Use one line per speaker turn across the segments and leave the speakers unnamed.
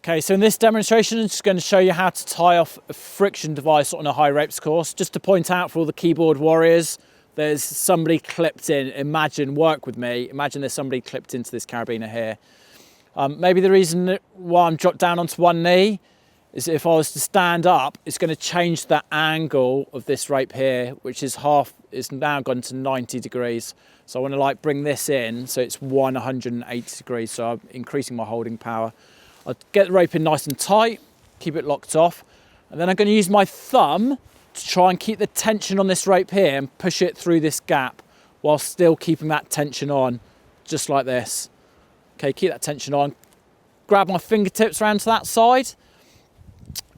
Okay, so in this demonstration, I'm just going to show you how to tie off a friction device on a high ropes course. Just to point out for all the keyboard warriors, there's somebody clipped in. Imagine, work with me, imagine there's somebody clipped into this carabiner here. Maybe the reason why I'm dropped down onto one knee is if I was to stand up, it's going to change the angle of this rope here, which is now gone to 90 degrees. So I want to like bring this in so it's 180 degrees. So I'm increasing my holding power. I'll get the rope in nice and tight, keep it locked off. And then I'm going to use my thumb to try and keep the tension on this rope here and push it through this gap while still keeping that tension on, just like this. Okay, keep that tension on. Grab my fingertips around to that side.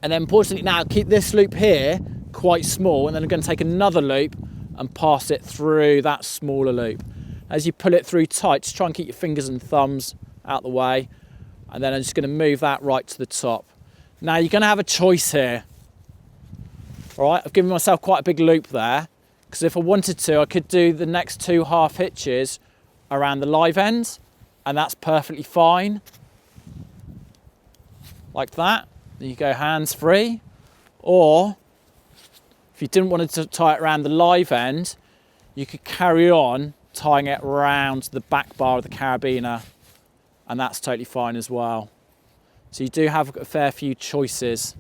And then importantly now, keep this loop here quite small, and then I'm going to take another loop and pass it through that smaller loop. As you pull it through tight, just try and keep your fingers and thumbs out the way. And then I'm just going to move that right to the top. Now you're going to have a choice here. All right, I've given myself quite a big loop there, because if I wanted to, I could do the next 2 half hitches around the live end, and that's perfectly fine. Like that. Then you go hands free. Or if you didn't want to tie it around the live end, you could carry on tying it around the back bar of the carabiner, and that's totally fine as well. So you do have a fair few choices.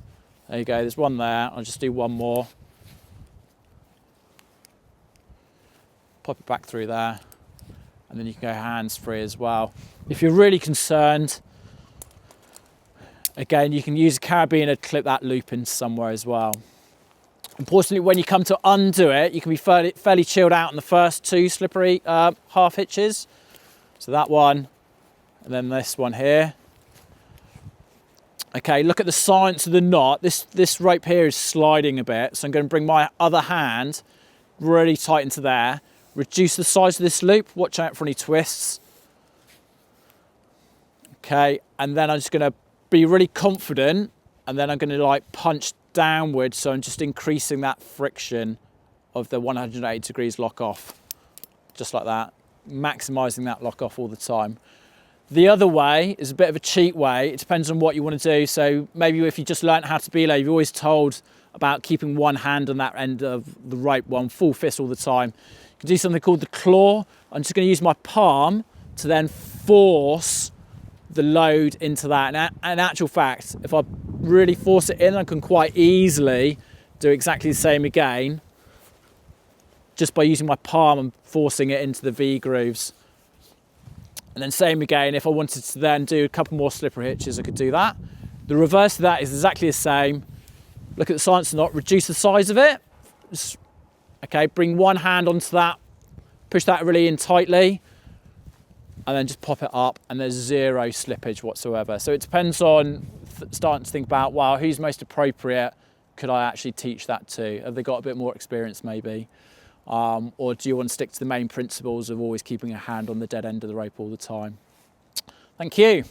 There you go, there's one there. I'll just do one more. Pop it back through there. And then you can go hands free as well. If you're really concerned, again, you can use a carabiner to clip that loop in somewhere as well. Unfortunately, when you come to undo it, you can be fairly chilled out in the first 2 slippery half hitches. So that one, and then this one here. Okay, look at the science of the knot. This rope here is sliding a bit, so I'm going to bring my other hand really tight into there. Reduce the size of this loop. Watch out for any twists. Okay, and then I'm just going to be really confident, and then I'm going to like punch downwards, so I'm just increasing that friction of the 180 degrees lock off, just like that, maximizing that lock off all the time. The other way is a bit of a cheat way. It depends on what you want to do. So maybe if you just learned how to belay, you've always told about keeping one hand on that end of the rope, one full fist all the time. You can do something called the claw. I'm just going to use my palm to then force the load into that. And in actual fact, if I really force it in, I can quite easily do exactly the same again, just by using my palm and forcing it into the V grooves. And then same again, if I wanted to then do a couple more slippery hitches, I could do that. The reverse of that is exactly the same. Look at the science of the knot, reduce the size of it. Just, okay, bring one hand onto that, push that really in tightly, and then just pop it up, and there's 0 slippage whatsoever. So it depends on starting to think about, wow, who's most appropriate? Could I actually teach that to? Have they got a bit more experience maybe? Or do you want to stick to the main principles of always keeping a hand on the dead end of the rope all the time? Thank you.